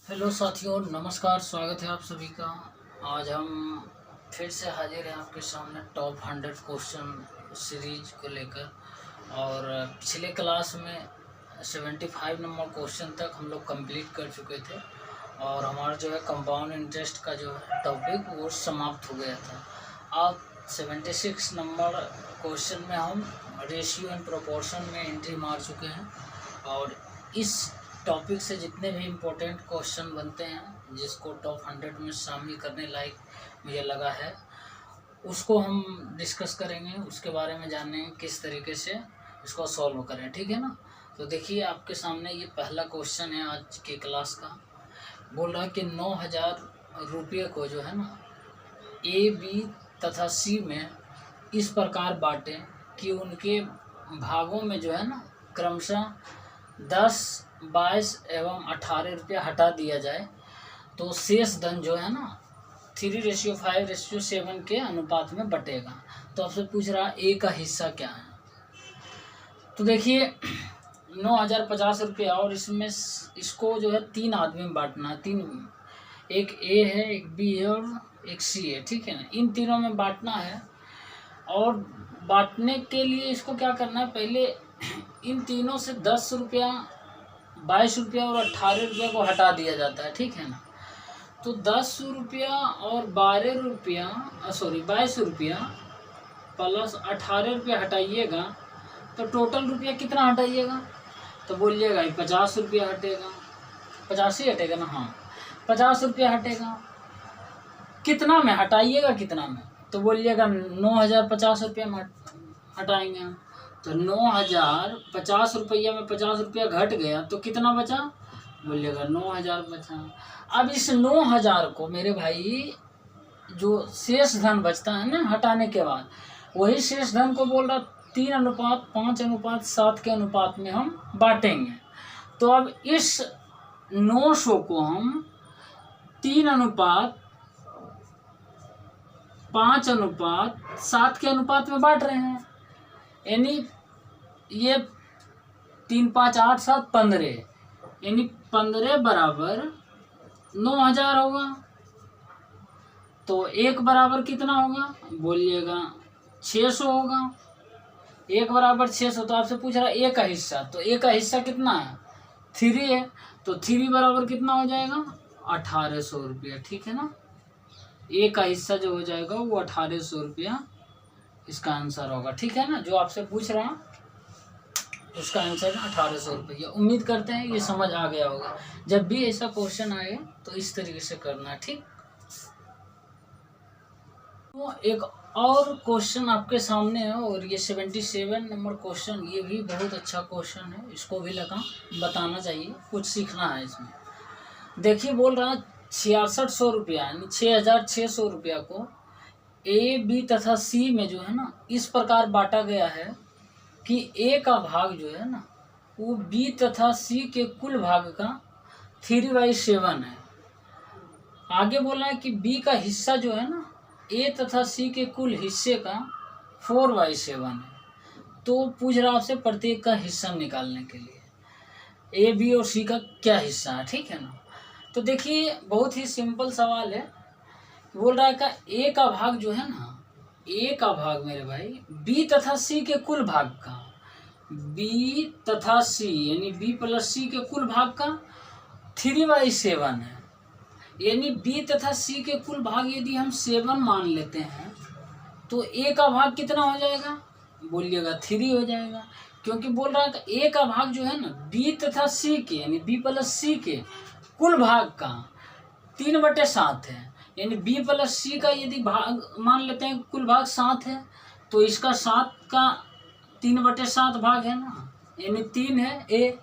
Hello साथियों, नमस्कार। स्वागत है आप सभी का। आज हम फिर से हाजिर हैं आपके सामने टॉप 100 क्वेश्चन सीरीज को लेकर। और पिछले क्लास में 75 नंबर क्वेश्चन तक हम लोग कंप्लीट कर चुके थे और हमारा जो है कंपाउंड इंटरेस्ट का जो है टॉपिक वो समाप्त हो गया था। अब 76 नंबर क्वेश्चन में हम रेशियो एंड प्रोपोर्शन में एंट्री मार चुके हैं और इस टॉपिक से जितने भी इम्पोर्टेंट क्वेश्चन बनते हैं जिसको टॉप 100 में शामिल करने लायक मुझे लगा है उसको हम डिस्कस करेंगे, उसके बारे में जानेंगे किस तरीके से इसको सॉल्व करें। ठीक है ना। तो देखिए आपके सामने ये पहला क्वेश्चन है आज की क्लास का। बोल रहा है कि 9,000 रुपये को जो है ना ए, बी तथा सी में इस प्रकार बांटें कि उनके भागों में जो है ना क्रमशः 10, 22 एवं 18 रुपया हटा दिया जाए तो शेष धन जो है ना 3:5:7 के अनुपात में बटेगा। तो आपसे पूछ रहा ए का हिस्सा क्या है। तो देखिए 9,050 रुपया और इसमें इसको जो है 3 आदमी में बांटना है। एक ए है, एक बी है और एक सी है। ठीक है ना। इन तीनों में बांटना है और बांटने के लिए इसको क्या करना है, पहले इन तीनों से 10 रुपया, 22 रुपया और 18 रुपया को हटा दिया जाता है। ठीक है ना। तो 10 रुपया और 22 रुपया प्लस 18 रुपया हटाइएगा तो टोटल रुपया कितना हटाइएगा, तो बोलिएगा 50 रुपया हटेगा। 50 ही हटेगा ना। हाँ 50 रुपया हटेगा। कितना में हटाइएगा, कितना में, तो बोलिएगा 9,050 रुपया में हटाएंगे। तो 9,050 रुपया में 50 रुपया घट गया तो कितना बचा, बोलिएगा 9,000 बचा। अब इस 9,000 को मेरे भाई जो शेष धन बचता है ना हटाने के बाद, वही शेष धन को बोल रहा 3:5:7 के अनुपात में हम बांटेंगे। तो अब इस 900 को हम 3:5:7 के अनुपात में बांट रहे हैं। यानी ये 3, 5, 8, 7, 15 यानी 15 बराबर 9,000 होगा। तो एक बराबर कितना होगा, बोलिएगा 600 होगा। एक बराबर 600। तो आपसे पूछ रहा है ए का हिस्सा, तो ए का हिस्सा कितना है, 3 है। तो 3 बराबर कितना हो जाएगा, 1,800 रुपया। ठीक है ना। ए का हिस्सा जो हो जाएगा वो 1,800 रुपया इसका आंसर होगा। ठीक है ना। जो आपसे पूछ रहा उसका आंसर 1,800 रुपया। उम्मीद करते हैं ये समझ आ गया होगा। जब भी ऐसा क्वेश्चन आए तो इस तरीके से करना। ठीक। तो एक और क्वेश्चन आपके सामने है और ये 77 नंबर क्वेश्चन, ये भी बहुत अच्छा क्वेश्चन है। इसको भी लगा बताना चाहिए, कुछ सीखना है इसमें। देखिए बोल रहा है 6,600 रुपया यानी 6,600 रुपया को ए, बी तथा सी में जो है ना इस प्रकार बांटा गया है कि ए का भाग जो है ना वो बी तथा सी के कुल भाग का 3/7 है। आगे बोला है कि बी का हिस्सा जो है ना ए तथा सी के कुल हिस्से का 4/7 है। तो पूछ रहा आपसे प्रत्येक का हिस्सा निकालने के लिए ए, बी और सी का क्या हिस्सा है। ठीक है ना। तो देखिए बहुत ही सिंपल सवाल है। बोल रहा है का ए का भाग जो है ना, ए का भाग मेरे भाई बी तथा सी के कुल भाग का, बी तथा सी यानी बी प्लस सी के कुल भाग का 3/7 है। यानी बी तथा सी के कुल भाग यदि हम 7 मान लेते हैं तो ए का भाग कितना हो जाएगा, बोलिएगा 3 हो जाएगा। क्योंकि बोल रहा है कि ए का भाग जो है ना बी तथा सी के यानी बी प्लस सी के कुल भाग का 3/7 है। यानी बी प्लस सी का यदि भाग मान लेते हैं कुल भाग 7 है तो इसका 7 का 3/7 भाग है ना, यानी 3 है ए।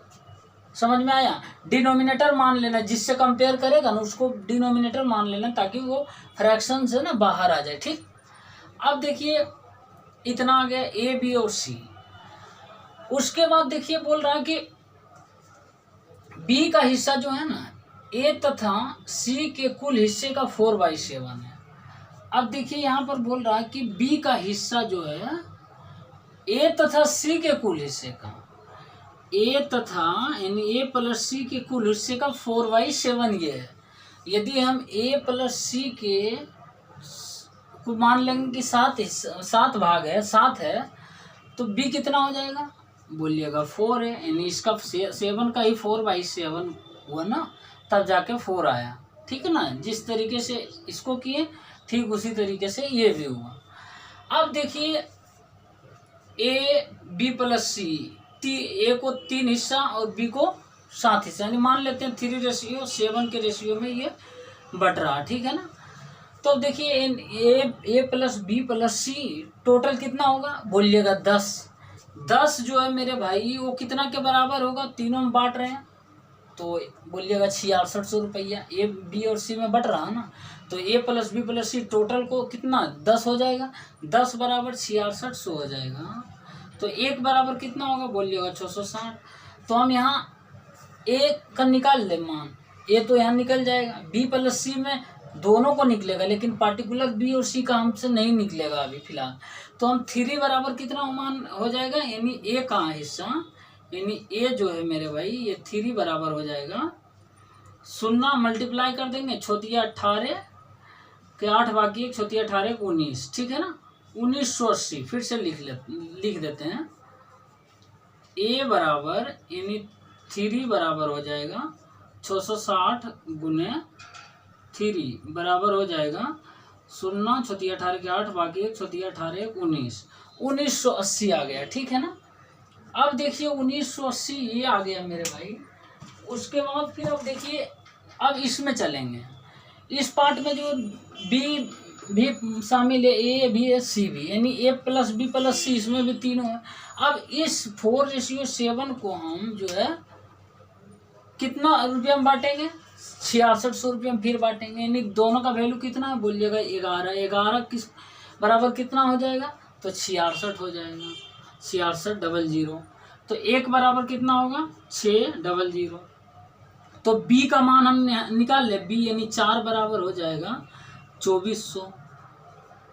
समझ में आया। डिनोमिनेटर मान लेना, जिससे कंपेयर करेगा ना उसको डिनोमिनेटर मान लेना ताकि वो फ्रैक्शन से ना बाहर आ जाए। ठीक। अब देखिए इतना आ गया ए, बी और सी। उसके बाद देखिए बोल रहा है कि बी का हिस्सा जो है ना ए तथा सी के कुल हिस्से का 4/7 है। अब देखिए यहाँ पर बोल रहा है कि बी का हिस्सा जो है ए तथा सी के कुल हिस्से का ए तथा यानी ए प्लस सी के कुल हिस्से का 4/7 ये है। यदि हम ए प्लस सी के को मान लेंगे कि 7 भाग है, 7 है, तो बी कितना हो जाएगा? बोलिएगा 4 है, यानी इसका 7 का ही 4/7 हुआ ना, तब जाके 4 आया। ठीक है ना, जिस तरीके से इसको किए ठीक उसी तरीके से ये भी हुआ। अब देखिए ए बी प्लस सी, ए को 3 हिस्सा और बी को 7 हिस्सा, यानी मान लेते हैं 3:7 के रेशियो में ये बट रहा। ठीक है ना, तो अब देखिए ए प्लस बी प्लस सी टोटल कितना होगा? बोलिएगा 10। 10 जो है मेरे भाई वो कितना के बराबर होगा? तीनों में बांट रहे हैं तो बोलिएगा 6600 रुपया। ए बी और सी में बट रहा है ना, तो ए प्लस बी प्लस सी टोटल को कितना 10 हो जाएगा। 10 बराबर 6600 हो जाएगा। तो एक बराबर कितना होगा? बोलिएगा 660। तो हम यहाँ ए का निकाल ले मान, ए तो यहाँ निकल जाएगा, बी प्लस सी में दोनों को निकलेगा, लेकिन पार्टिकुलर बी और सी का हमसे नहीं निकलेगा अभी फिलहाल। तो हम 3 बराबर कितना मान हो जाएगा? यानी ए का हिस्सा, यानी ए जो है मेरे भाई ये 3 बराबर हो जाएगा। 0 मल्टीप्लाई कर देंगे, छोटिया 18 के 8 बाकी 1, छोटिया 18 19। ठीक है ना, 1980 फिर से लिख देते हैं। ए बराबर यानी 3 बराबर हो जाएगा 660 गुने 3 बराबर हो जाएगा 0, छोटिया 18 के 8 बाकी 1, छोटिया 18 19, 1980 आ गया। ठीक है ना, अब देखिए 1980 ये आ गया मेरे भाई। उसके बाद फिर अब देखिए अब इसमें चलेंगे, इस पार्ट में जो बी भी शामिल है, ए भी है, सी भी, यानी ए प्लस बी प्लस सी इसमें भी तीनों है। अब इस 4:7 को हम जो है कितना रुपया में बांटेंगे? 6600 रुपये में फिर बांटेंगे, यानी दोनों का वैल्यू कितना है? बोलिएगा 11। 11 किस बराबर कितना हो जाएगा? तो 66 हो जाएगा। 6600। तो एक बराबर कितना होगा? 600। तो बी का मान हम निकाल ले, बी यानी 4 बराबर हो जाएगा 2400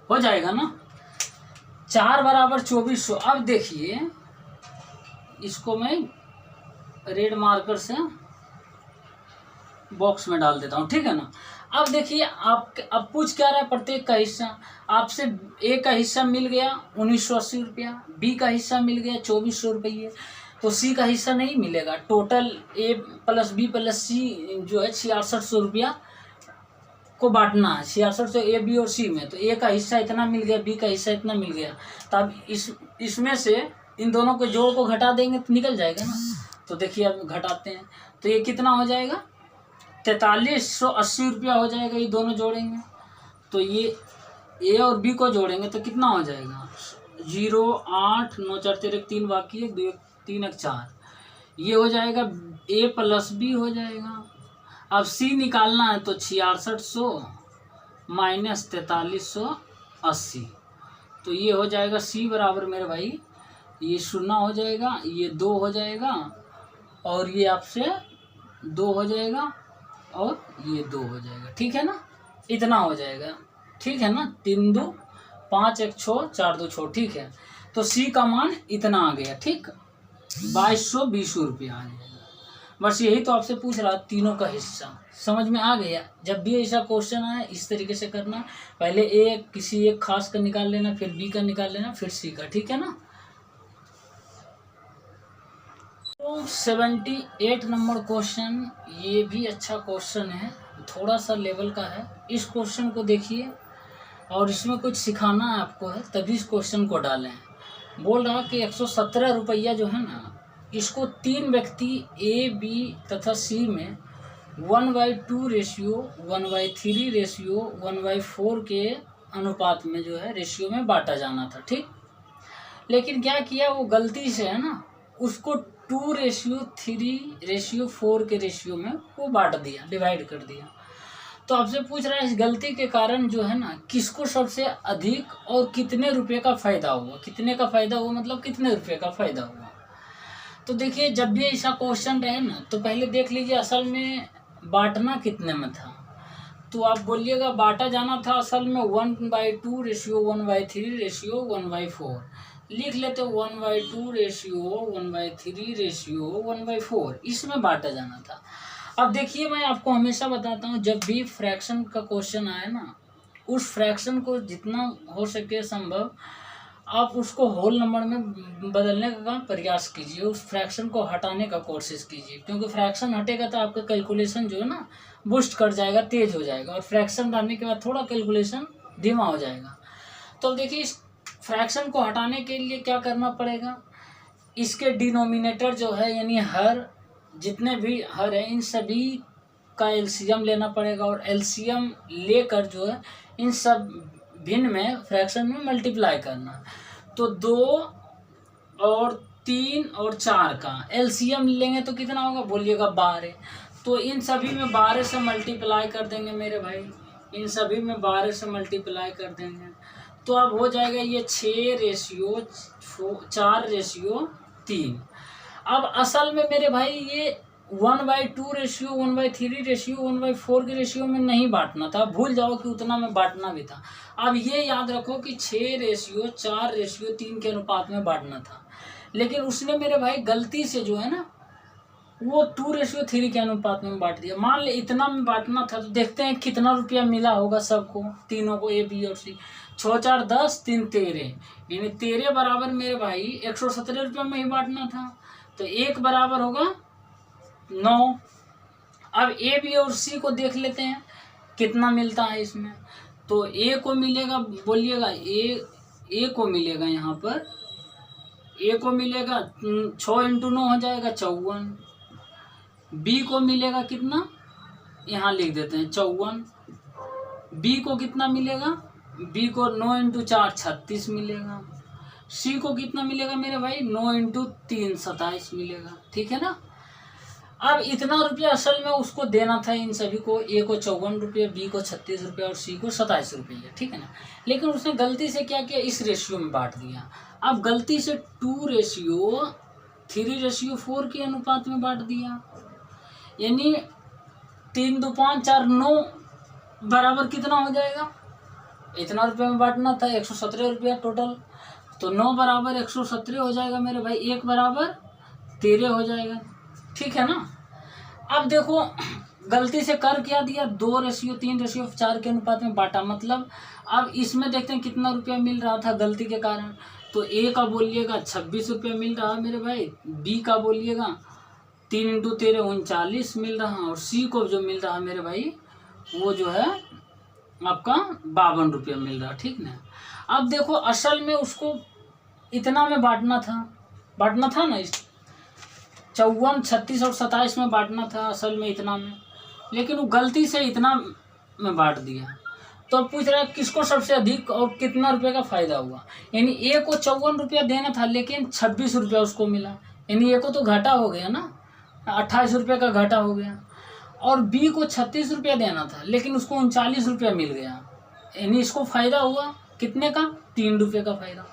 हो जाएगा ना, 4 बराबर 2400। अब देखिए इसको मैं रेड मार्कर से बॉक्स में डाल देता हूँ। ठीक है ना, अब देखिए आप अब पूछ क्या रहा है? प्रत्येक का हिस्सा। आपसे ए का हिस्सा मिल गया 1980 रुपया, बी का हिस्सा मिल गया 2400 रुपये, तो सी का हिस्सा नहीं मिलेगा। Total A plus B plus सी जो है 6600 रुपया को बांटना है, 6600 ए बी और सी में। तो ए का हिस्सा इतना मिल गया, बी का हिस्सा इतना मिल गया, तो अब इसमें से इन दोनों के जोड़ को घटा देंगे तो निकल जाएगा ना। तो देखिए अब घटाते हैं तो ये कितना हो जाएगा? 4380 रुपया हो जाएगा। ये दोनों जोड़ेंगे तो ये ए और बी को जोड़ेंगे तो कितना हो जाएगा? 0 8 9 4 13 3 बाकी 1 2 3 1 4, ये हो जाएगा ए प्लस बी हो जाएगा। अब सी निकालना है तो 6600 माइनस 4380, तो ये हो जाएगा सी बराबर मेरे भाई ये 0 हो जाएगा, ये 2 हो जाएगा और ये आपसे 2 हो जाएगा और ये 2 हो जाएगा। ठीक है ना, इतना हो जाएगा। ठीक है ना, 3 2 5 1 6 4 2 6। ठीक है, तो सी का मान इतना आ गया। ठीक, 2220 रुपया आ जाएगा। बस यही तो आपसे पूछ रहा, तीनों का हिस्सा समझ में आ गया। जब भी ऐसा क्वेश्चन आए इस तरीके से करना, पहले ए किसी एक खास का निकाल लेना, फिर बी का निकाल लेना, फिर सी का। ठीक है ना। तो 78 नंबर क्वेश्चन, ये भी अच्छा क्वेश्चन है, थोड़ा सा लेवल का है। इस क्वेश्चन को देखिए और इसमें कुछ सिखाना है आपको है, तभी इस क्वेश्चन को डालें। बोल रहा कि 117 रुपया जो है ना, इसको 3 व्यक्ति ए बी तथा सी में 1/2 रेशियो 1/3 रेशियो 1/4 के अनुपात में जो है रेशियो में बांटा जाना था। ठीक, लेकिन क्या किया वो गलती से है ना, उसको 2:3:4 के रेशियो में वो बांट दिया, डिवाइड कर दिया। तो आपसे पूछ रहा है इस गलती के कारण जो है ना किसको सबसे अधिक और कितने रुपए का फायदा हुआ? कितने का फायदा हुआ मतलब कितने रुपए का फायदा हुआ? तो देखिए जब भी ऐसा क्वेश्चन रहे ना तो पहले देख लीजिए असल में बांटना कितने में था। तो आप बोलिएगा बांटा जाना था असल में 1/2 रेशियो 1/3 रेशियो 1/4, लिख लेते 1/2 रेशियो 1/3 रेशियो 1/4, इसमें बांटा जाना था। अब देखिए मैं आपको हमेशा बताता हूँ, जब भी फ्रैक्शन का क्वेश्चन आए ना, उस फ्रैक्शन को जितना हो सके संभव आप उसको होल नंबर में बदलने का प्रयास कीजिए, उस फ्रैक्शन को हटाने का कोशिश कीजिए, क्योंकि फ्रैक्शन हटेगा तो आपका कैलकुलेशन जो है ना बूस्ट कर जाएगा, तेज हो जाएगा, और फ्रैक्शन डालने के बाद थोड़ा कैलकुलेशन धीमा हो जाएगा। तो देखिए इस फ्रैक्शन को हटाने के लिए क्या करना पड़ेगा, इसके डिनोमिनेटर जो है यानी हर, जितने भी हर है इन सभी का एलसीएम लेना पड़ेगा, और एलसीएम लेकर जो है इन सब भिन्न में फ्रैक्शन में मल्टीप्लाई करना। तो 2 और 3 और 4 का एलसीएम लेंगे तो कितना होगा, बोलिएगा 12। तो इन सभी में 12 से मल्टीप्लाई कर देंगे मेरे भाई, इन सभी में 12 से मल्टीप्लाई कर देंगे, तो अब हो जाएगा ये 6/4/3। अब असल में मेरे भाई ये 1/2 रेशियो 1/3 रेशियो 1/4 के रेशियो में नहीं बांटना था, भूल जाओ कि उतना में बांटना भी था। अब ये याद रखो कि 6/4/3 के अनुपात में बांटना था, लेकिन उसने मेरे भाई गलती से जो है ना वो 2/3 के अनुपात में बांट दिया। मान ले इतना में बांटना था, तो देखते हैं कितना रुपया मिला होगा सबको, तीनों को, ए बी और सी। 6 4 10 3 13, यानी 13 बराबर मेरे भाई 117 रुपये में ही बांटना था, तो 1 बराबर होगा 9। अब ए बी और सी को देख लेते हैं कितना मिलता है इसमें। तो ए को मिलेगा, बोलिएगा ए को मिलेगा, यहाँ पर ए को मिलेगा 6 × 9 हो जाएगा 54। बी को मिलेगा कितना, यहाँ लिख देते हैं 54। बी को कितना मिलेगा, बी को 9 × 4 36 मिलेगा। सी को कितना मिलेगा मेरे भाई, 9 × 3 27 मिलेगा, ठीक है ना। अब इतना रुपया असल में उसको देना था इन सभी को, ए को 54 रुपये, बी को 36 रुपये और सी को 27 रुपये, ठीक है ना। लेकिन उसने गलती से क्या किया, इस रेशियो में बांट दिया। अब गलती से 2/3/4 के अनुपात में बांट दिया, यानी 3 2 5 4 9 बराबर कितना हो जाएगा, इतना रुपये में बांटना था, 117 रुपया टोटल, तो 9 बराबर 117 हो जाएगा मेरे भाई, 1 बराबर 13 हो जाएगा, ठीक है ना। अब देखो गलती से कर क्या दिया, 2/3/4 के अनुपात में बांटा, मतलब अब इसमें देखते हैं कितना रुपया मिल रहा था गलती के कारण। तो ए का बोलिएगा 26 रुपये मिल रहा है मेरे भाई, बी का बोलिएगा 3 × 13 39 मिल रहा है, और सी को जो मिल रहा है मेरे भाई वो जो है आपका 52 रुपये मिल रहा है, ठीक ना। अब देखो असल में उसको इतना में बांटना था ना, 54 36 और 27 में बांटना था असल में इतना में, लेकिन वो गलती से इतना में बांट दिया। तो अब पूछ रहा है किसको सबसे अधिक और कितना रुपए का फ़ायदा हुआ, यानी ए को 54 रुपया देना था लेकिन 26 रुपया उसको मिला, यानी ए को तो घाटा हो गया ना, 28 रुपये का घाटा हो गया। और बी को 36 रुपया देना था लेकिन उसको 39 रुपया मिल गया, यानी इसको फ़ायदा हुआ कितने का, 3 रुपये का फ़ायदा।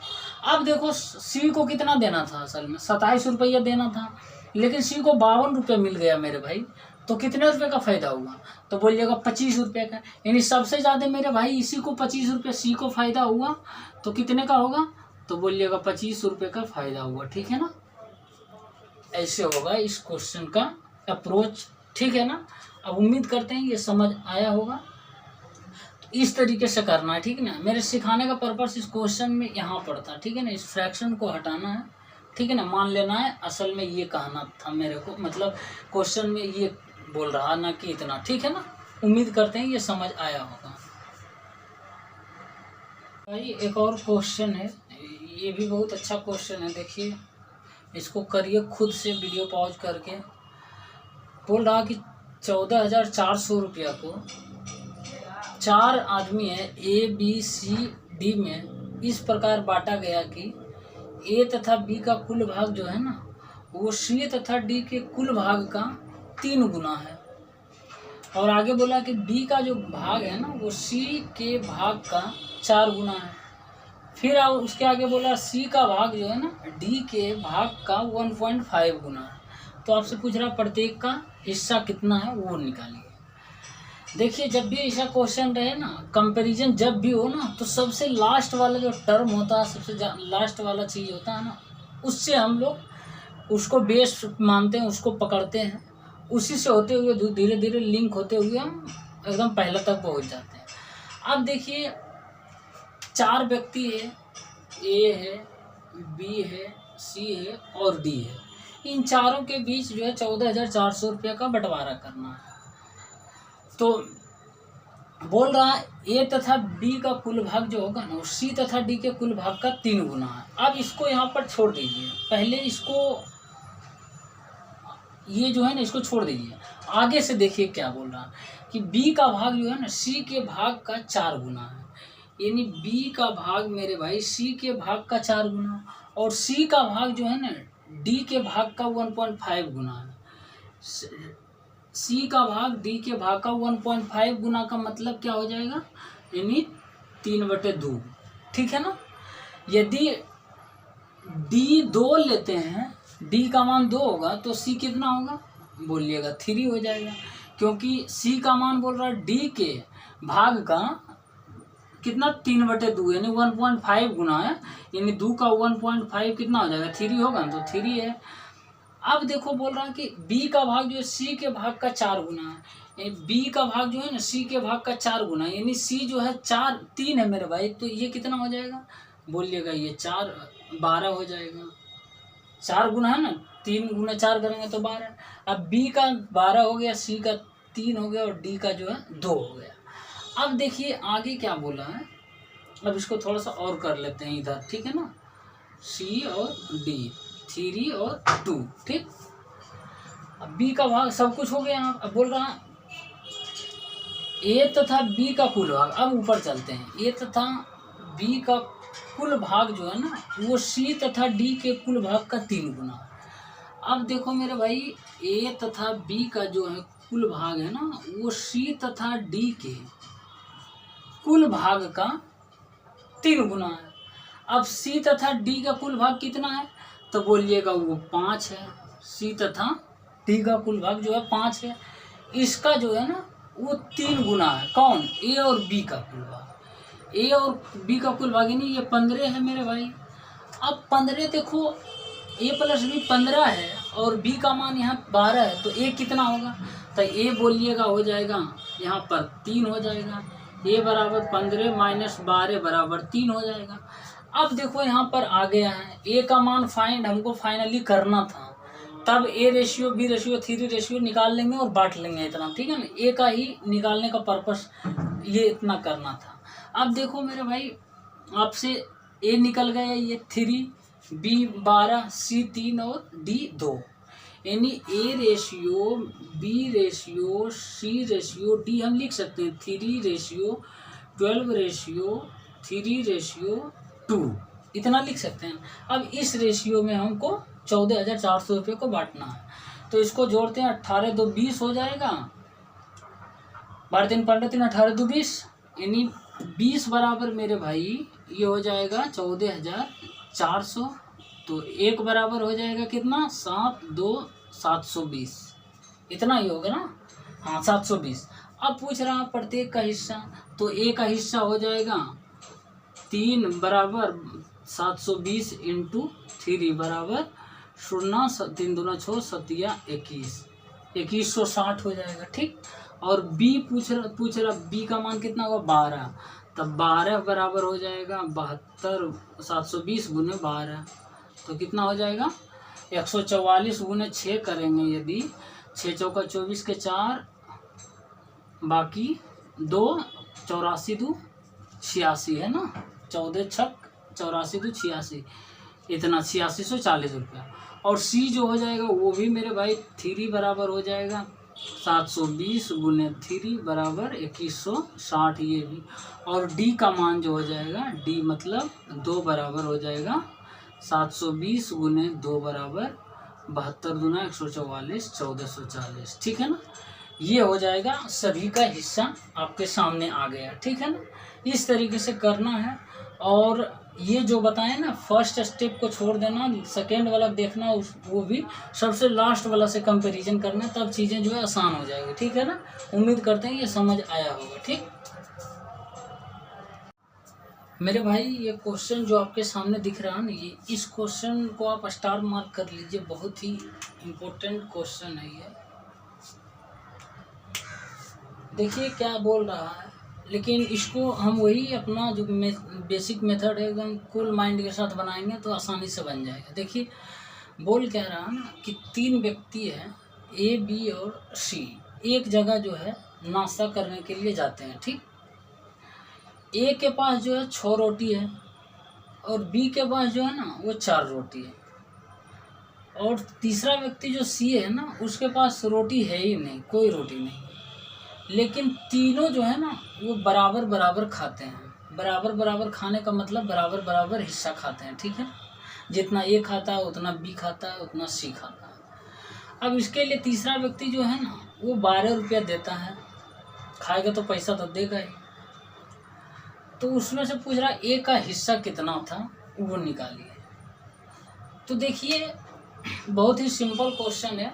अब देखो सी को कितना देना था, असल में 27 रुपया देना था, लेकिन सी को 52 रुपये मिल गया मेरे भाई, तो कितने रुपए का फ़ायदा हुआ, तो बोलिएगा 25 रुपये का, यानी सबसे ज़्यादा मेरे भाई इसी को 25 रुपये सी को फ़ायदा हुआ, तो कितने का होगा, तो बोलिएगा 25 रुपये का फ़ायदा हुआ, ठीक है ना। ऐसे होगा इस क्वेश्चन का अप्रोच, ठीक है ना। अब उम्मीद करते हैं ये समझ आया होगा, तो इस तरीके से करना है, ठीक है ना। मेरे सिखाने का पर्पस इस क्वेश्चन में यहाँ पड़ता है, ठीक है ना, इस फ्रैक्शन को हटाना है, ठीक है ना, मान लेना है असल में ये कहना था मेरे को, मतलब क्वेश्चन में ये बोल रहा ना कि इतना, ठीक है ना। उम्मीद करते हैं ये समझ आया होगा। भाई एक और क्वेश्चन है, ये भी बहुत अच्छा क्वेश्चन है, देखिए इसको करिए खुद से वीडियो पॉज करके। बोल रहा कि 14,400 रुपया को 4 आदमी है ए बी सी डी में इस प्रकार बांटा गया कि ए तथा बी का कुल भाग जो है ना वो सी तथा डी के कुल भाग का 3 गुना है, और आगे बोला कि बी का जो भाग है ना वो सी के भाग का 4 गुना है। फिर उसके आगे बोला सी का भाग जो है ना डी के भाग का 1.5 गुना है। तो आपसे पूछ रहा प्रत्येक का हिस्सा कितना है वो निकालिए। देखिए जब भी ऐसा क्वेश्चन रहे ना, कंपैरिजन जब भी हो ना, तो सबसे लास्ट वाला जो टर्म होता है, सबसे लास्ट वाला चीज़ होता है ना, उससे हम लोग उसको बेस मानते हैं, उसको पकड़ते हैं, उसी से होते हुए धीरे धीरे लिंक होते हुए हम एकदम पहले तक पहुंच जाते हैं। अब देखिए 4 व्यक्ति है, ए है, बी है, सी है और डी है। इन चारों के बीच जो है 14,400 रुपये का बंटवारा करना है। तो बोल रहा है ए तथा बी का कुल भाग जो होगा ना, वो सी तथा डी के कुल भाग का 3 गुना है। अब इसको यहाँ पर छोड़ दीजिए, पहले इसको ये जो है ना इसको छोड़ दीजिए। आगे से देखिए क्या बोल रहा है कि बी का भाग जो है ना सी के भाग का 4 गुना है, यानी बी का भाग मेरे भाई सी के भाग का 4 गुना, और सी का भाग जो है ना डी के भाग का 1.5 गुना है। सी का भाग डी के भाग का 1.5 गुना का मतलब क्या हो जाएगा, यानी 3/2। ठीक है ना। यदि डी 2 लेते हैं, डी का मान 2 होगा तो सी कितना होगा, बोलिएगा 3 हो जाएगा, क्योंकि सी का मान बोल रहा है डी के भाग का कितना 3/2 यानी 1.5 गुना है, यानी 2 का 1.5 कितना हो जाएगा 3 होगा, तो 3 है। अब देखो बोल रहा है कि बी का भाग जो है सी के भाग का 4 गुना है, यानी बी का भाग जो है ना सी के भाग का 4 गुना, यानी सी जो है 3 है मेरे भाई, तो ये कितना हो जाएगा, बोलिएगा ये 12 हो जाएगा। 4 गुना है ना, 3 गुना 4 करेंगे तो 12। अब बी का 12 हो गया, सी का 3 हो गया और डी का जो है 2 हो गया। अब देखिए आगे क्या बोला है, अब इसको थोड़ा सा और कर लेते हैं इधर, ठीक है ना। सी और डी 3 और 2, ठीक। अब बी का भाग सब कुछ हो गया। अब बोल रहा है ए तथा बी का कुल भाग। अब ऊपर चलते हैं, ए तथा बी का कुल भाग जो है ना वो सी तथा डी के कुल भाग का 3 गुना। अब देखो मेरे भाई ए तथा बी का जो है कुल भाग है ना वो सी तथा डी के कुल भाग का 3 गुना है। अब सी तथा डी का कुल भाग कितना है, तो बोलिएगा वो 5 है। सी तथा डी का कुल भाग जो है 5 है, इसका जो है ना वो 3 गुना है। कौन, ए और बी का कुल भाग। ए और बी का कुल भाग यानी ये 15 है मेरे भाई। अब 15 देखो ए प्लस बी 15 है और बी का मान यहाँ 12 है, तो ए कितना होगा, तो ए बोलिएगा हो जाएगा यहाँ पर 3 हो जाएगा। ए बराबर 15 माइनस 12 बराबर 3 हो जाएगा। अब देखो यहाँ पर आ गया है ए का मान फाइंड हमको फाइनली करना था, तब A ratio B ratio 3 ratio निकाल लेंगे और बांट लेंगे इतना, ठीक है ना। ए का ही निकालने का पर्पस ये इतना करना था। अब देखो मेरे भाई आपसे ए निकल गया ये 3, बी 12, सी 3 और डी 2, यानी A ratio B ratio C ratio D हम लिख सकते हैं 3 रेशियो 12 रेशियो 3 रेशियो 2, इतना लिख सकते हैं। अब इस रेशियो में हमको 14,400 रुपये को बांटना है, तो इसको जोड़ते हैं 18 2 20 हो जाएगा, 12 3 15 3 18 2 20, यानी 20 बराबर मेरे भाई ये हो जाएगा 14,400, तो 1 बराबर हो जाएगा कितना 7 2 720, इतना ही होगा ना, हाँ 720। अब पूछ रहा है प्रत्येक का हिस्सा, तो ए का हिस्सा हो जाएगा 3 बराबर 720 इंटू 3 बराबर 0 3 दूना 6 7 21, 2160 हो जाएगा, ठीक। और बी पूछ रहा बी का मान कितना होगा 12, तब 12 बराबर हो जाएगा 72 720 गुने 12, तो कितना हो जाएगा 144 गुने 6 करेंगे, यदि 6 चौका 24 के 4 बाकी 2 84 2 86 है ना, 14 छक 84 2 86, इतना 8640 रुपया। और सी जो हो जाएगा वो भी मेरे भाई 3 बराबर हो जाएगा 720 गुने 3 बराबर 2160 ये भी। और डी का मान जो हो जाएगा डी मतलब 2 बराबर हो जाएगा 720 गुने 2 बराबर 72 दूना 144 1440, ठीक है ना। ये हो जाएगा, सभी का हिस्सा आपके सामने आ गया, ठीक है ना। इस तरीके से करना है। और ये जो बताए ना, फर्स्ट स्टेप को छोड़ देना, सेकेंड वाला देखना, उस वो भी सबसे लास्ट वाला से कंपैरिजन करना, तब चीज़ें जो है आसान हो जाएगी। ठीक है ना, उम्मीद करते हैं ये समझ आया होगा। ठीक मेरे भाई, ये क्वेश्चन जो आपके सामने दिख रहा है ना, ये इस क्वेश्चन को आप स्टार मार्क कर लीजिए, बहुत ही इम्पोर्टेंट क्वेश्चन है ये। देखिए क्या बोल रहा है, लेकिन इसको हम वही अपना जो बेसिक मेथड है एकदम कूल माइंड के साथ बनाएंगे तो आसानी से बन जाएगा। देखिए बोल क्या रहा है ना कि 3 व्यक्ति हैं, ए, बी और सी, एक जगह जो है नाश्ता करने के लिए जाते हैं। ठीक, ए के पास जो है 6 रोटी है और बी के पास जो है ना वो 4 रोटी है, और तीसरा व्यक्ति जो सी है ना उसके पास रोटी है ही नहीं, कोई रोटी नहीं, लेकिन तीनों जो है ना वो बराबर बराबर खाते हैं। बराबर बराबर खाने का मतलब बराबर बराबर हिस्सा खाते हैं। ठीक है, जितना ए खाता है उतना बी खाता है, उतना सी खाता है। अब इसके लिए तीसरा व्यक्ति जो है ना वो 12 रुपया देता है, खाएगा तो पैसा तो देगा ही। तो उसमें से पूछ रहा ए का हिस्सा कितना था, वो निकालिए। तो देखिए बहुत ही सिंपल क्वेश्चन है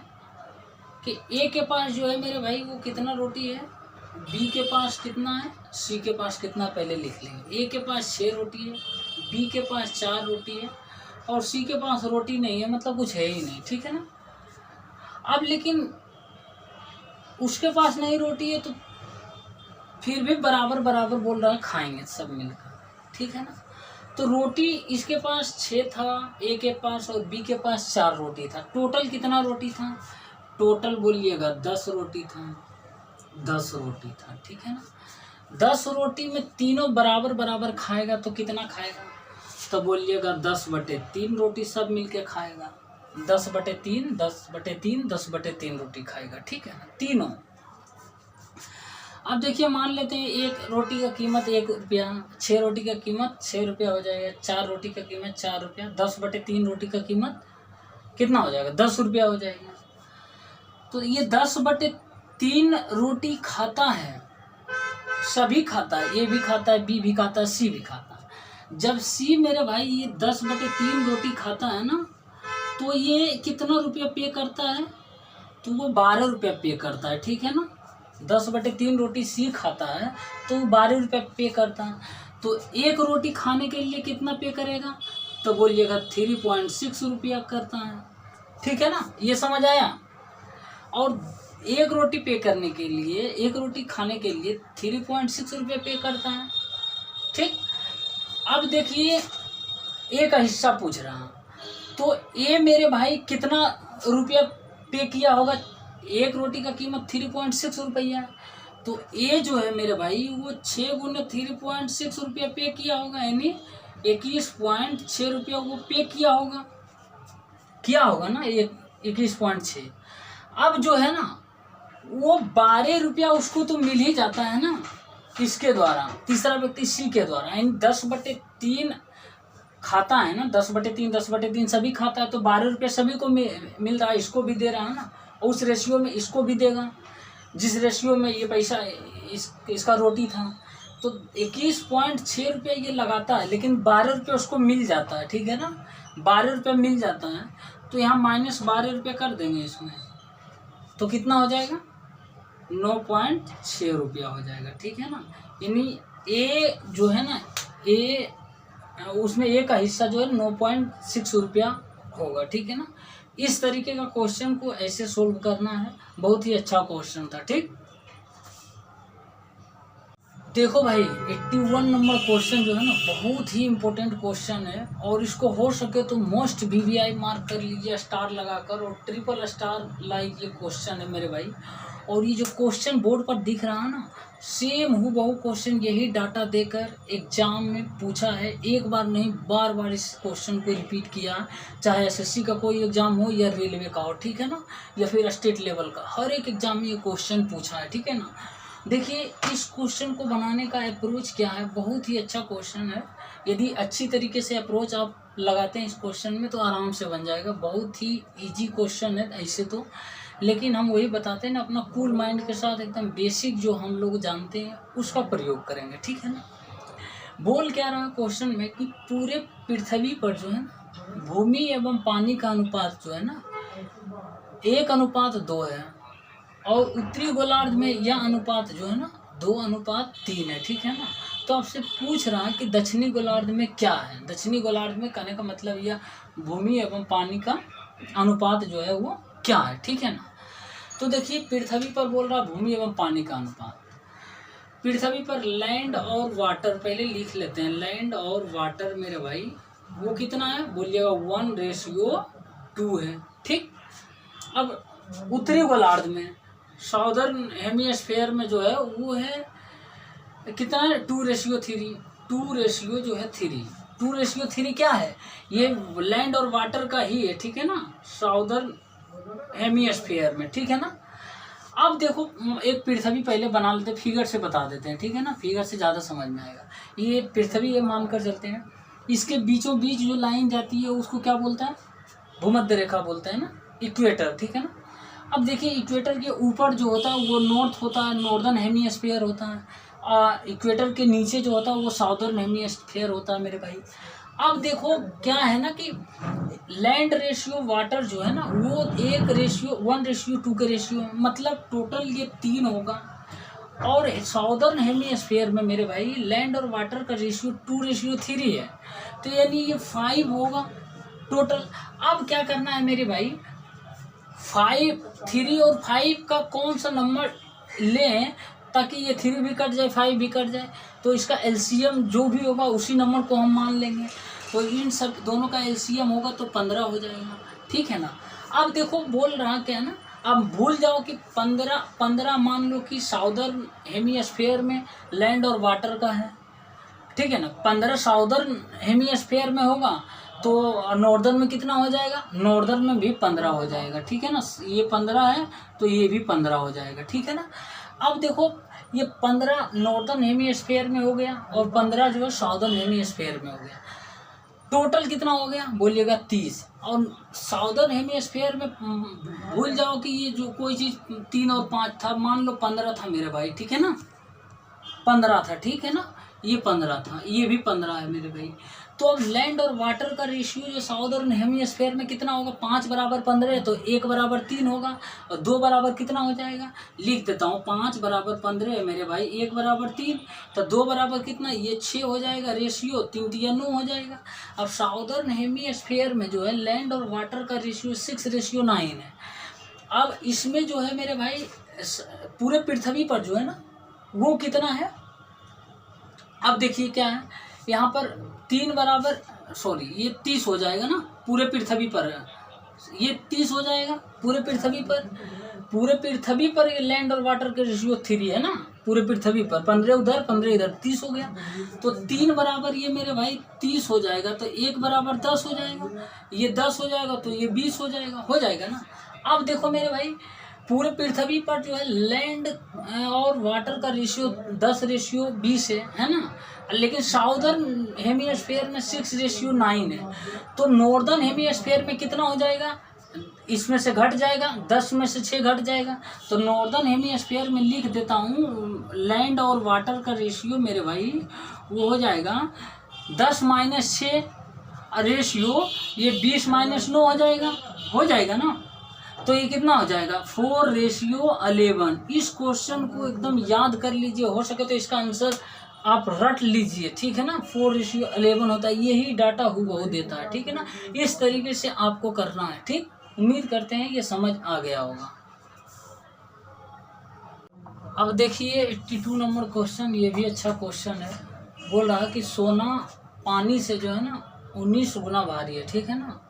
कि ए के पास जो है मेरे भाई वो कितना रोटी है, बी के पास कितना है, सी के पास कितना, पहले लिख लेंगे। ए के पास 6 रोटी है, बी के पास 4 रोटी है और सी के पास रोटी नहीं है, मतलब कुछ है ही नहीं। ठीक है ना, अब लेकिन उसके पास नहीं रोटी है तो फिर भी बराबर बराबर बोल रहा है खाएंगे सब मिलकर। ठीक है ना, तो रोटी इसके पास 6 था, ए के पास, और बी के पास 4 रोटी था। टोटल कितना रोटी था, टोटल बोलिएगा 10 रोटी था, 10 रोटी था। ठीक है ना, 10 रोटी में तीनों बराबर बराबर खाएगा तो कितना खाएगा, तो बोलिएगा 10/3 रोटी सब मिलके खाएगा। 10/3, 10/3, 10/3 रोटी खाएगा। ठीक है ना, तीनों। अब देखिए मान लेते हैं एक रोटी का कीमत 1 रुपया, 6 रोटी का कीमत 6 रुपया हो जाएगा, 4 रोटी का कीमत 4 रुपया, 10/3 रोटी का कीमत कितना हो जाएगा, 10 रुपया हो जाएगा। तो ये 10/3 रोटी खाता है, सभी खाता है, ए भी खाता है, बी भी खाता है, सी भी खाता है। जब सी मेरे भाई ये 10/3 रोटी खाता है ना, तो ये कितना रुपया पे करता है, तो वो 12 रुपया पे करता है। ठीक है ना, 10/3 रोटी सी खाता है तो 12 रुपया पे करता है। तो एक रोटी खाने के लिए कितना पे करेगा, तो बोलिएगा 3.6 रुपया करता है। ठीक है ना, ये समझ आया। और एक रोटी पे करने के लिए, एक रोटी खाने के लिए 3.6 रुपया पे करता है। ठीक, अब देखिए ए का हिस्सा पूछ रहा हूँ, तो ए मेरे भाई कितना रुपया पे किया होगा, एक रोटी का कीमत 3.6 रुपया है, तो ए जो है मेरे भाई वो 6 गुने 3.6 रुपया पे किया होगा, यानी 21.6 रुपया वो पे किया होगा ना, 21.6। अब जो है ना वो 12 रुपया उसको तो मिल ही जाता है ना, किसके द्वारा, तीसरा व्यक्ति सी के द्वारा, यानी 10/3 खाता है ना, 10/3, 10/3 सभी खाता है, तो 12 रुपया सभी को मिल रहा है, इसको भी दे रहा है ना, उस रेशियो में इसको भी देगा जिस रेशियो में ये पैसा इसका रोटी था। तो 21.6 रुपया ये लगाता है, लेकिन 12 रुपया उसको मिल जाता है। ठीक है ना, 12 रुपया मिल जाता है, तो यहाँ -12 रुपया कर देंगे इसमें, तो कितना हो जाएगा, 9.6 रुपया हो जाएगा। ठीक है ना, यानी ए जो है ना, ए उसमें ए का हिस्सा जो है 9.6 रुपया होगा। ठीक है ना, इस तरीके का क्वेश्चन को ऐसे सोल्व करना है, बहुत ही अच्छा क्वेश्चन था। ठीक, देखो भाई 81 नंबर क्वेश्चन जो है ना बहुत ही इम्पोर्टेंट क्वेश्चन है, और इसको हो सके तो मोस्ट VVI मार्क कर लीजिए स्टार लगाकर, और ट्रिपल स्टार लाइक ये क्वेश्चन है मेरे भाई। और ये जो क्वेश्चन बोर्ड पर दिख रहा है ना, सेम हूबहू क्वेश्चन यही डाटा देकर एग्जाम में पूछा है, एक बार नहीं बार बार इस क्वेश्चन को रिपीट किया, चाहे SSC का कोई एग्जाम हो या रेलवे का हो। ठीक है ना, या फिर स्टेट लेवल का, हर एक एग्जाम में ये क्वेश्चन पूछा है। ठीक है ना, देखिए इस क्वेश्चन को बनाने का अप्रोच क्या है, बहुत ही अच्छा क्वेश्चन है। यदि अच्छी तरीके से अप्रोच आप लगाते हैं इस क्वेश्चन में तो आराम से बन जाएगा, बहुत ही इजी क्वेश्चन है ऐसे तो, लेकिन हम वही बताते हैं ना, अपना कूल माइंड के साथ एकदम बेसिक जो हम लोग जानते हैं उसका प्रयोग करेंगे। ठीक है ना, बोल क्या रहा क्वेश्चन में कि पूरे पृथ्वी पर जो है ना भूमि एवं पानी का अनुपात जो है ना 1:2 है, और उत्तरी गोलार्ध में यह अनुपात जो है ना 2:3 है, ठीक है ना। तो आपसे पूछ रहा है कि दक्षिणी गोलार्ध में क्या है। दक्षिणी गोलार्ध में कहने का मतलब यह भूमि एवं पानी का अनुपात जो है वो क्या है, ठीक है ना। तो देखिए पृथ्वी पर बोल रहा भूमि एवं पानी का अनुपात। पृथ्वी पर लैंड और वाटर पहले लिख लेते हैं। लैंड और वाटर मेरे भाई वो कितना है, बोलिएगा 1:2 है, ठीक। अब उत्तरी गोलार्ध में साउदर्न हेमिस्फीयर में जो है वो है कितना है, 2:3। 2 जो है 3, 2:3 क्या है, ये लैंड और वाटर का ही है, ठीक है ना, साउदर्न हेमिस्फीयर में, ठीक है ना। अब देखो एक पृथ्वी पहले बना लेते हैं, फिगर से बता देते हैं, ठीक है ना, फिगर से ज़्यादा समझ में आएगा। ये पृथ्वी ये मानकर चलते हैं, इसके बीचों बीच जो लाइन जाती है उसको क्या बोलता है, भूमध्य रेखा बोलते हैं ना, इक्वेटर, ठीक है ना। अब देखिए इक्वेटर के ऊपर जो होता है वो नॉर्थ होता है, नॉर्दर्न हेमिस्फीयर होता है। इक्वेटर के नीचे जो होता है वो साउदर्न हेमिस्फीयर होता है मेरे भाई। अब देखो क्या है ना कि लैंड रेशियो वाटर जो है ना वो 1:2 के रेशियो, मतलब टोटल ये 3 होगा। और साउदर्न हेमिस्फीयर में मेरे भाई लैंड और वाटर का रेशियो 2:3 है, तो यानी ये 5 होगा टोटल। अब क्या करना है मेरे भाई, 5, 3 और 5 का कौन सा नंबर लें ताकि ये 3 भी कट जाए 5 भी कट जाए, तो इसका एलसीएम जो भी होगा उसी नंबर को हम मान लेंगे। तो इन सब दोनों का एलसीएम होगा तो 15 हो जाएगा, ठीक है ना। अब देखो बोल रहा क्या है ना, अब भूल जाओ कि 15 मान लो कि साउदर्न हेमिस्फीयर में लैंड और वाटर का है, ठीक है ना। 15 साउदर्न हेमिस्फीयर में होगा तो नॉर्दर्न में कितना हो जाएगा, नॉर्दर्न में भी 15 हो जाएगा, ठीक है ना। ये 15 है तो ये भी 15 हो जाएगा, ठीक है ना। अब देखो ये 15 नॉर्दर्न हेमिस्फीयर में हो गया और 15 जो है साउदर्न हेमिस्फीयर में हो गया, टोटल कितना हो गया बोलिएगा 30। और साउदर्न हेमिस्फीयर में भूल जाओ कि ये जो कोई चीज़ 3 और 5 था, मान लो 15 था मेरे भाई, ठीक है ना, 15 था, ठीक है ना, ये 15 था, ये भी 15 है मेरे भाई। तो अब लैंड और वाटर का रेशियो जो साउदर्न हेमिस्फीयर में कितना होगा, 5:15 है तो 1:3 होगा, और 2 कितना हो जाएगा, लिख देता हूँ, 5:15 है मेरे भाई, 1:3 तो 2 कितना, ये 6 हो जाएगा, रेशियो 3×9 हो जाएगा। अब साउदर्न हेमिस्फीयर में जो है लैंड और वाटर का रेशियो 6:9 है। अब इसमें जो है मेरे भाई पूरे पृथ्वी पर जो है ना वो कितना है, अब देखिए क्या है, यहाँ पर 30 हो जाएगा ना पूरे पृथ्वी पर, ये 30 हो जाएगा पूरे पृथ्वी पर। पूरे पृथ्वी पर ये लैंड और वाटर के रेशियो 3 है ना पूरे पृथ्वी पर, 15 उधर 15 इधर, 30 हो गया। तो 3 ये मेरे भाई 30 हो जाएगा, तो 1 10 हो जाएगा, ये 10 हो जाएगा तो ये 20 हो जाएगा ना। अब देखो मेरे भाई पूरे पृथ्वी पर जो है लैंड और वाटर का रेशियो 10:20 है ना, लेकिन साउदर्न हेमिस्फीयर में 6:9 है। तो नॉर्दर्न हेमिस्फीयर में कितना हो जाएगा, इसमें से घट जाएगा, 10 में से 6 घट जाएगा, तो नॉर्दर्न हेमिस्फीयर में लिख देता हूँ लैंड और वाटर का रेशियो मेरे भाई वो हो जाएगा 10-6 रेशियो, ये 20-9 हो जाएगा ना। तो ये कितना हो जाएगा 4:11। इस क्वेश्चन को एकदम याद कर लीजिए, हो सके तो इसका आंसर आप रट लीजिए, ठीक है ना। 4:11 होता है, यही डाटा हूबहू देता है, ठीक है ना। इस तरीके से आपको करना है, ठीक। उम्मीद करते हैं ये समझ आ गया होगा। अब देखिए 82 नंबर क्वेश्चन, ये भी अच्छा क्वेश्चन है। बोल रहा है कि सोना पानी से जो है ना 19 गुना भारी है, ठीक है ना,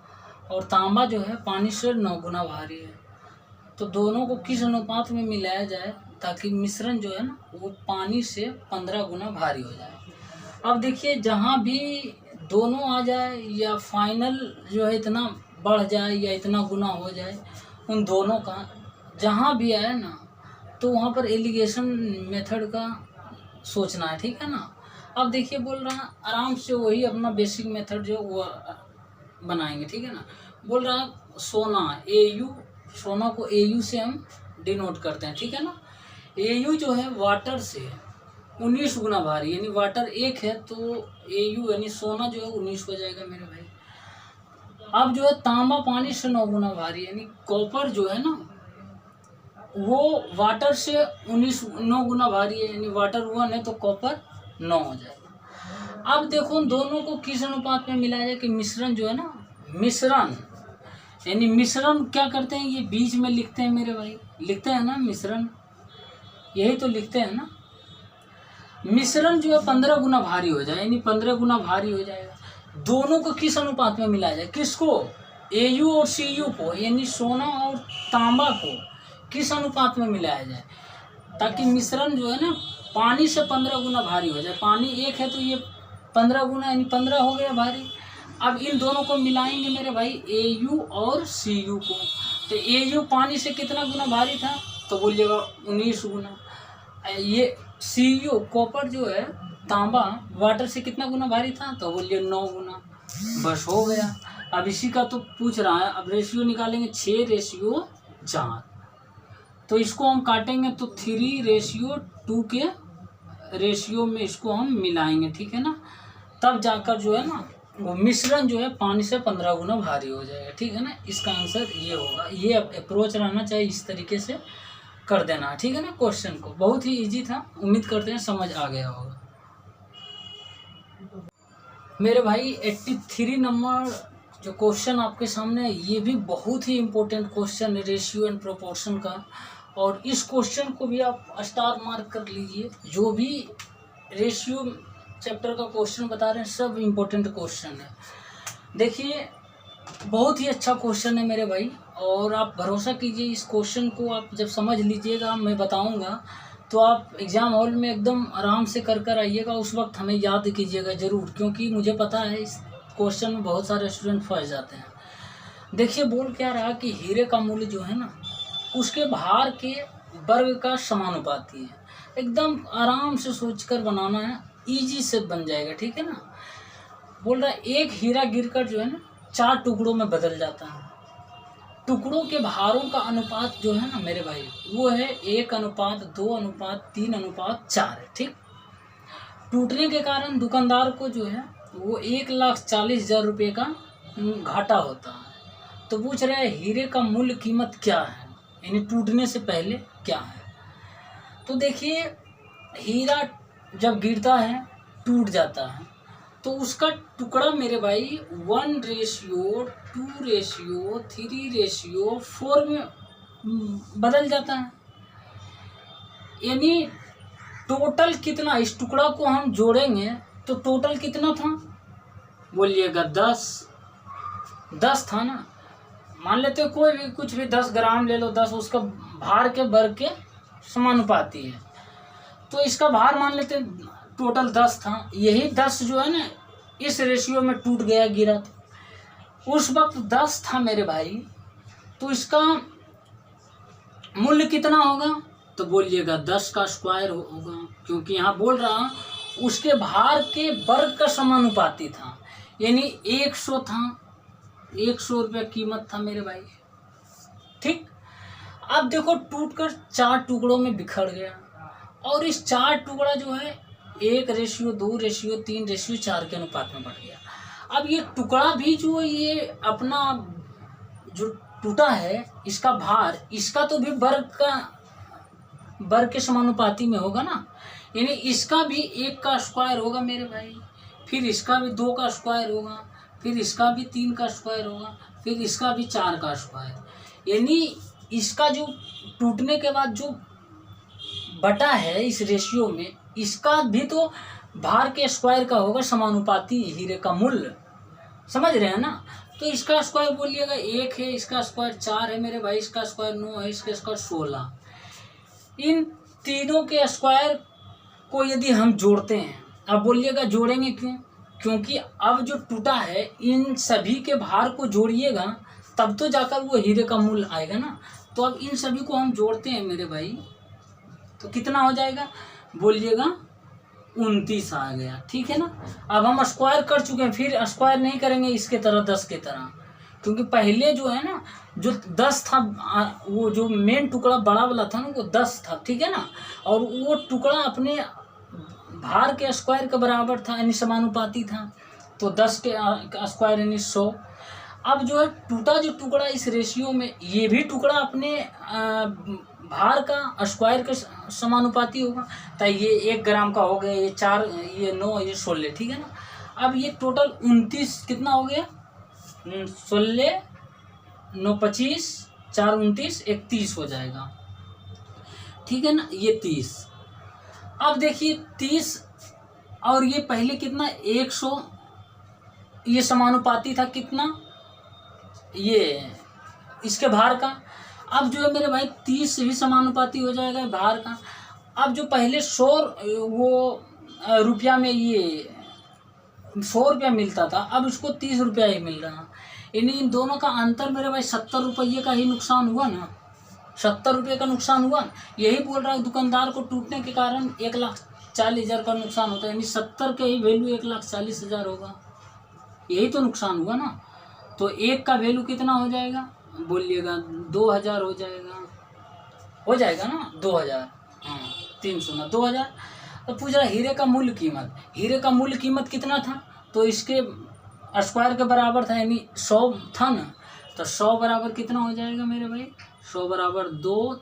और तांबा जो है पानी से 9 गुना भारी है। तो दोनों को किस अनुपात में मिलाया जाए ताकि मिश्रण जो है ना वो पानी से 15 गुना भारी हो जाए। अब देखिए जहाँ भी दोनों आ जाए या फाइनल जो है इतना बढ़ जाए या इतना गुना हो जाए, उन दोनों का जहाँ भी आए ना तो वहाँ पर एलिगेशन मेथड का सोचना है, ठीक है ना। अब देखिए बोल रहा आराम से वही अपना बेसिक मेथड जो वो बनाएंगे, ठीक है ना। बोल रहा सोना AU, सोना को AU से हम डिनोट करते हैं, ठीक है ना। AU जो है वाटर से 19 गुना भारी, यानी वाटर 1 है तो Au यानी सोना जो है 19 हो जाएगा मेरे भाई। अब जो है तांबा पानी से 9 गुना भारी, यानी कॉपर जो है ना वो वाटर से 9 गुना भारी है, यानी वाटर 1 है तो कॉपर 9 हो जाएगा। अब देखो उन दोनों को किस अनुपात में मिलाया जाए कि मिश्रण जो है ना, मिश्रण यानी मिश्रण क्या करते हैं, ये बीच में लिखते हैं मेरे भाई, लिखते हैं ना मिश्रण, यही तो लिखते हैं ना। मिश्रण जो है 15 गुना भारी हो जाए, यानी 15 गुना भारी हो जाएगा। दोनों को किस अनुपात में मिलाया जाए, किसको, Au और Cu को, यानी सोना और तांबा को किस अनुपात में मिलाया जाए, ताकि मिश्रण जो है ना पानी से 15 गुना भारी हो जाए। पानी 1 है तो ये 15 गुना यानी 15 हो गया भारी। अब इन दोनों को मिलाएंगे मेरे भाई Au और Cu को, तो Au पानी से कितना गुना भारी था, तो बोलिएगा 19 गुना। ये Cu कॉपर जो है तांबा वाटर से कितना गुना भारी था, तो बोलिए 9 गुना। बस हो गया। अब इसी का तो पूछ रहा है, अब रेशियो निकालेंगे 6:4, तो इसको हम काटेंगे तो 3:2 के रेशियो में इसको हम मिलाएंगे, ठीक है ना। तब जाकर जो है ना वो मिश्रण जो है पानी से 15 गुना भारी हो जाएगा, ठीक है ना। इसका आंसर ये होगा। ये अप्रोच रहना चाहिए, इस तरीके से कर देना, ठीक है ना। क्वेश्चन को बहुत ही इजी था, उम्मीद करते हैं समझ आ गया होगा मेरे भाई। 83 नंबर जो क्वेश्चन आपके सामने है, ये भी बहुत ही इम्पोर्टेंट क्वेश्चन है रेशियो एंड प्रोपोर्शन का, और इस क्वेश्चन को भी आप स्टार मार्क कर लीजिए। जो भी रेशियो चैप्टर का क्वेश्चन बता रहे हैं सब इम्पोर्टेंट क्वेश्चन है। देखिए बहुत ही अच्छा क्वेश्चन है मेरे भाई, और आप भरोसा कीजिए इस क्वेश्चन को आप जब समझ लीजिएगा, मैं बताऊंगा तो आप एग्ज़ाम हॉल में एकदम आराम से कर आइएगा। उस वक्त हमें याद कीजिएगा ज़रूर, क्योंकि मुझे पता है इस क्वेश्चन में बहुत सारे स्टूडेंट फंस जाते हैं। देखिए बोल क्या रहा कि हीरे का मूल्य जो है ना उसके भार के वर्ग का समानुपाती है। एकदम आराम से सोचकर बनाना है, इजी से बन जाएगा, ठीक है ना। बोल रहा है एक हीरा गिरकर जो है ना 4 टुकड़ों में बदल जाता है। टुकड़ों के भारों का अनुपात जो है ना मेरे भाई वो है 1:2:3:4 है, ठीक। टूटने के कारण दुकानदार को जो है वो 1,40,000 रुपये का घाटा होता है। तो पूछ रहे हैं हीरे का मूल्य कीमत क्या है, यानी टूटने से पहले क्या है। तो देखिए हीरा जब गिरता है टूट जाता है तो उसका टुकड़ा मेरे भाई 1:2:3:4 में बदल जाता है। यानी टोटल कितना, इस टुकड़ा को हम जोड़ेंगे तो टोटल कितना था, बोलिएगा 10 था ना। मान लेते हो कोई भी कुछ भी 10 ग्राम ले लो, 10 उसका भार के वर्ग के समानुपाती है, तो इसका भार मान लेते टोटल 10 था। यही 10 जो है ना इस रेशियो में टूट गया, गिरा था। उस वक्त 10 था मेरे भाई, तो इसका मूल्य कितना होगा, तो बोलिएगा 10 का स्क्वायर होगा, क्योंकि यहाँ बोल रहा उसके भार के वर्ग का समानुपाती था, यानी 100 था, 100 रुपये कीमत था मेरे भाई, ठीक। अब देखो टूटकर 4 टुकड़ों में बिखर गया, और इस 4 टुकड़ा जो है 1:2:3:4 के अनुपात में बढ़ गया। अब ये टुकड़ा भी जो ये अपना जो टूटा है इसका भार, इसका तो भी वर्ग के समानुपाती में होगा ना, यानी इसका भी 1 का स्क्वायर होगा मेरे भाई, फिर इसका भी 2 का स्क्वायर होगा, फिर इसका भी 3 का स्क्वायर होगा, फिर इसका भी 4 का स्क्वायर। यानी इसका जो टूटने के बाद जो बटा है इस रेशियो में, इसका भी तो भार के स्क्वायर का होगा समानुपाती हीरे का मूल्य, समझ रहे हैं ना। तो इसका स्क्वायर बोलिएगा 1 है, इसका स्क्वायर 4 है मेरे भाई, इसका स्क्वायर 9 है, इसका स्क्वायर 16। इन तीनों के स्क्वायर को यदि हम जोड़ते हैं, अब बोलिएगा जोड़ेंगे क्यों, क्योंकि अब जो टूटा है इन सभी के भार को जोड़िएगा तब तो जाकर वो हीरे का मूल्य आएगा ना। तो अब इन सभी को हम जोड़ते हैं मेरे भाई, तो कितना हो जाएगा, बोलिएगा 29 आ गया, ठीक है ना। अब हम स्क्वायर कर चुके हैं, फिर स्क्वायर नहीं करेंगे इसके तरह 10 के तरह, क्योंकि पहले जो है ना जो 10 था, वो जो मेन टुकड़ा बड़ा वाला था ना वो 10 था, ठीक है ना। और वो टुकड़ा अपने भार के स्क्वायर के बराबर था यानी समानुपाती था, तो 10 के स्क्वायर यानी 100। अब जो है टूटा जो टुकड़ा इस रेशियो में, ये भी टुकड़ा अपने भार का स्क्वायर के समानुपाती होगा, तो ये 1 ग्राम का हो गया, ये 4, ये 9, ये 16, ठीक है ना। अब ये टोटल 29 कितना हो गया, 16, 9, 25, 4, 29, 31 हो जाएगा, ठीक है ना, ये 30। अब देखिए 30 और ये पहले कितना 100, ये समानुपाती था कितना, ये इसके भार का। अब जो है मेरे भाई 30 भी समानुपाती हो जाएगा भार का। अब जो पहले 100 वो रुपया में ये 100 रुपया मिलता था, अब इसको 30 रुपया ही मिल रहा। इन दोनों का अंतर मेरे भाई 70 रुपये का ही नुकसान हुआ ना, 70 रुपये का नुकसान हुआ। यही बोल रहा है दुकानदार को टूटने के कारण 1,40,000 का नुकसान होता है, यानी 70 का ही वैल्यू 1,40,000 होगा, यही तो नुकसान हुआ ना। तो एक का वैल्यू कितना हो जाएगा बोलिएगा, 2,000 हो जाएगा ना, 2,000, हाँ 300 ना 2,000। तो पूछ रहा हीरे का मूल्य कीमत, हीरे का मूल्य कीमत कितना था, तो इसके स्क्वायर के बराबर था यानी 100 था ना, तो 100 बराबर कितना हो जाएगा मेरे भाई, 100 बराबर 2,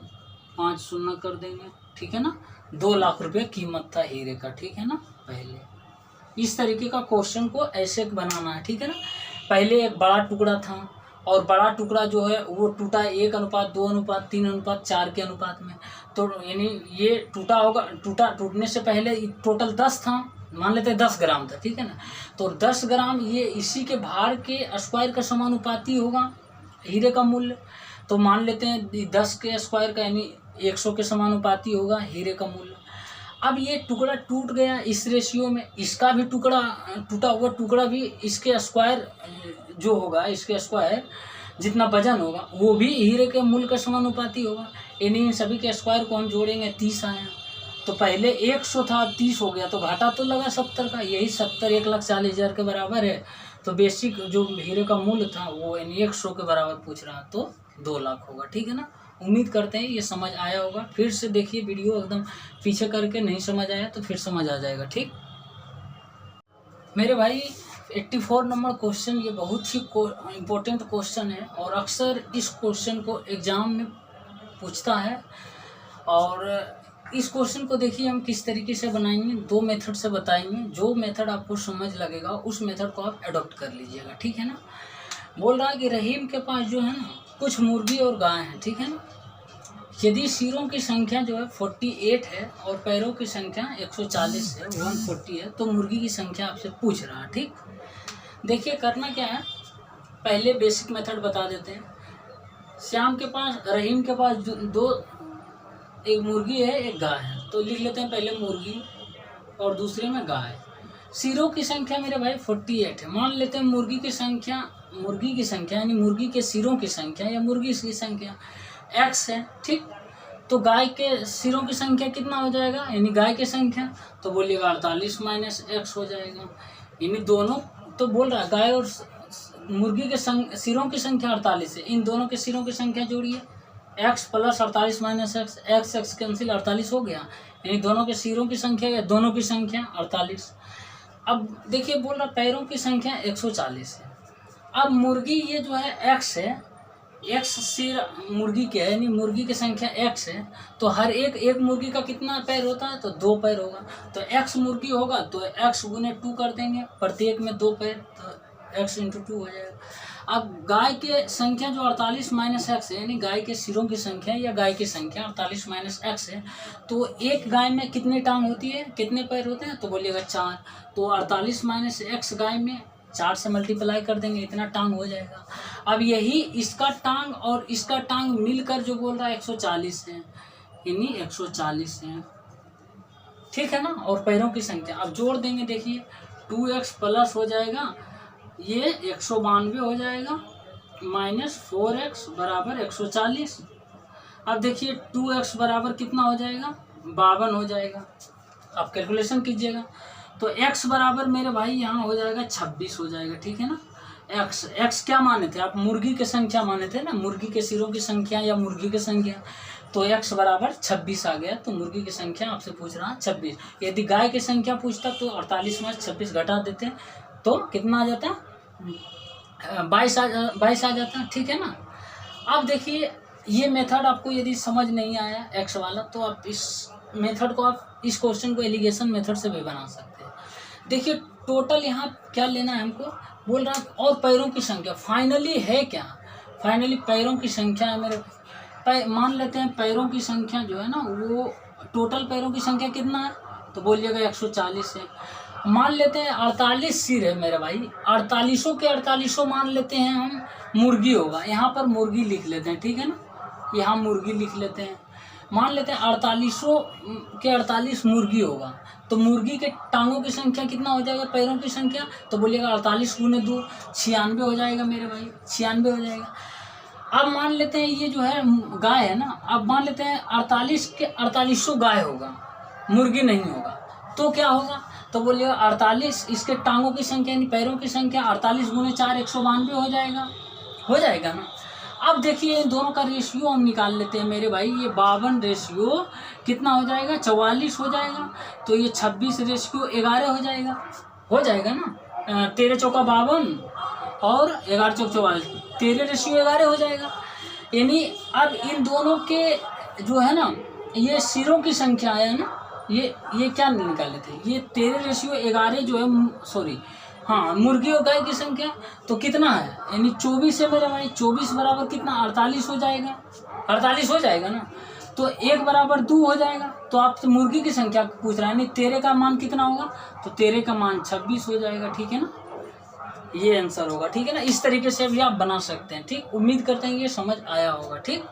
5 शून्य कर देंगे, ठीक है ना। 2 लाख रुपये कीमत था हीरे का, ठीक है ना। पहले इस तरीके का क्वेश्चन को ऐसे बनाना है, ठीक है ना। पहले एक बड़ा टुकड़ा था और बड़ा टुकड़ा जो है वो टूटा 1:2:3:4 के अनुपात में, तो यानी ये टूटा होगा, टूटने से पहले टोटल 10 था, मान लेते हैं 10 ग्राम था, ठीक है ना। तो 10 ग्राम ये इसी के भार के स्क्वायर का समानुपाती होगा हीरे का मूल्य, तो मान लेते हैं 10 के स्क्वायर का यानी 100 के समानुपाती होगा हीरे का मूल्य। अब ये टुकड़ा टूट गया इस रेशियो में, इसका भी टुकड़ा टूटा हुआ टुकड़ा भी इसके स्क्वायर जो होगा, इसके स्क्वायर जितना वजन होगा वो भी हीरे के मूल्य का समानुपाती होगा। इन सभी के स्क्वायर को हम जोड़ेंगे 30 आया, तो पहले 100 था 30 हो गया, तो घाटा तो लगा 70 का, यही 70 1,40,000 के बराबर है। तो बेसिक जो हीरे का मूल्य था वो 100 के बराबर पूछ रहा, तो 2 लाख होगा, ठीक है ना। उम्मीद करते हैं ये समझ आया होगा। फिर से देखिए वीडियो एकदम पीछे करके, नहीं समझ आया तो फिर समझ आ जाएगा, ठीक मेरे भाई। 84 नंबर क्वेश्चन ये बहुत ही इम्पोर्टेंट क्वेश्चन है और अक्सर इस क्वेश्चन को एग्ज़ाम में पूछता है। और इस क्वेश्चन को देखिए हम किस तरीके से बनाएंगे, 2 मेथड से बताएंगे, जो मेथड आपको समझ लगेगा उस मेथड को आप अडॉप्ट कर लीजिएगा, ठीक है ना। बोल रहा है कि रहीम के पास जो है ना कुछ मुर्गी और गाय हैं, ठीक है ना। यदि सिरों की संख्या जो है 48 है और पैरों की संख्या 140 है, 140 है, तो मुर्गी की संख्या आपसे पूछ रहा है, ठीक। देखिए करना क्या है, पहले बेसिक मेथड बता देते हैं। श्याम के पास, रहीम के पास दो, एक मुर्गी है एक गाय है, तो लिख लेते हैं पहले मुर्गी और दूसरे में गाय। सिरों की संख्या मेरे भाई 48 है, मान लेते हैं मुर्गी की संख्या यानी मुर्गी के सिरों की संख्या या मुर्गी की संख्या x है, ठीक। तो गाय के सिरों की संख्या कितना हो जाएगा, यानी गाय की संख्या, तो बोलिएगा 48 - x हो जाएगा। यानी दोनों, तो बोल रहा है गाय और मुर्गी के सिरों की संख्या 48 है, इन दोनों के सिरों की संख्या जोड़िए, x + 48 - x कैंसिल 48 हो गया, यानी दोनों के सिरों की संख्या या दोनों की संख्या 48। अब देखिए बोल रहा पैरों की संख्या 140 है। अब मुर्गी ये जो है x है, x सिर मुर्गी के है, यानी मुर्गी की संख्या x है, तो हर एक मुर्गी का कितना पैर होता है, तो 2 पैर होगा। तो x मुर्गी होगा तो x × 2 कर देंगे, प्रत्येक में 2 पैर, तो x × 2 हो जाएगा। अब गाय के संख्या जो 48 - x है, यानी गाय के सिरों की संख्या या गाय की संख्या 48 - x है, तो एक गाय में कितनी टांग होती है, कितने पैर होते हैं, तो बोलिएगा 4। तो 48 - x गाय में 4 से मल्टीप्लाई कर देंगे, इतना टांग हो जाएगा। अब यही इसका टांग और इसका टांग मिलकर जो बोल रहा है 140 है, यानी 140 है, ठीक है ना। और पैरों की संख्या अब जोड़ देंगे, देखिए 2x प्लस हो जाएगा, ये 192 हो जाएगा, -4x बराबर 140। अब देखिए 2x बराबर कितना हो जाएगा, 52 हो जाएगा। आप कैलकुलेशन कीजिएगा, तो x बराबर मेरे भाई यहाँ हो जाएगा 26 हो जाएगा, ठीक है ना। x क्या माने थे आप, मुर्गी की संख्या माने थे ना, मुर्गी के सिरों की संख्या या मुर्गी की संख्या, तो x बराबर 26 आ गया। तो मुर्गी की संख्या आपसे पूछ रहा है 26। यदि गाय की संख्या पूछता तो 48 में 26 घटा देते तो कितना आ जाता, 22 आ जाता। ठीक है ना। अब देखिए ये मेथड आपको यदि समझ नहीं आया x वाला, तो आप इस मेथड को, आप इस क्वेश्चन को एलिगेशन मेथड से भी बना सकते हैं। देखिए टोटल यहाँ क्या लेना है हमको, बोल रहा है और पैरों की संख्या फाइनली है क्या, फाइनली पैरों की संख्या है मेरे मान लेते हैं पैरों की संख्या जो है ना, वो टोटल पैरों की संख्या कितना है, तो बोलिएगा 140 है। मान लेते हैं 48 सिर है मेरे भाई, 48 के 48 मान लेते हैं हम मुर्गी होगा, यहाँ पर मुर्गी लिख लेते हैं। ठीक है ना, यहाँ मुर्गी लिख लेते हैं। मान लेते हैं 48 के 48 मुर्गी होगा, तो मुर्गी के टांगों की संख्या कितना हो जाएगा, पैरों की संख्या, तो बोलिएगा 48 गुने 2 96 हो जाएगा मेरे भाई, 96 हो जाएगा। अब मान लेते हैं ये जो है गाय है ना, अब मान लेते हैं 48 के 48 गाय होगा, मुर्गी नहीं होगा, तो क्या होगा, तो बोलिएगा 48 इसके टांगों की संख्या यानी पैरों की संख्या 48 गुने 4 192 हो जाएगा ना। अब देखिए इन दोनों का रेशियो हम निकाल लेते हैं मेरे भाई, ये 52 रेशियो कितना हो जाएगा, 44 हो जाएगा। तो ये 26 रेशियो 11 हो जाएगा ना। 13 चौका 52 और 11 चौक 44, 13 रेशियो 11 हो जाएगा। यानी अब इन दोनों के जो है ना, ये सिरों की संख्या है ना, ये क्या निकाले थे, ये 13 रेशियो 11 जो है, सॉरी हाँ, मुर्गी और गाय की संख्या तो कितना है, यानी 24 है मेरा भाई। 24 बराबर कितना, 48 हो जाएगा, 48 हो जाएगा ना। तो 1 बराबर 2 हो जाएगा। तो आपसे मुर्गी की संख्या पूछ रहा है, यानी 13 का मान कितना होगा, तो 13 का मान 26 हो जाएगा। ठीक है ना, ये आंसर होगा। ठीक है ना, इस तरीके से भी आप बना सकते हैं। ठीक, उम्मीद करते हैं ये समझ आया होगा। ठीक।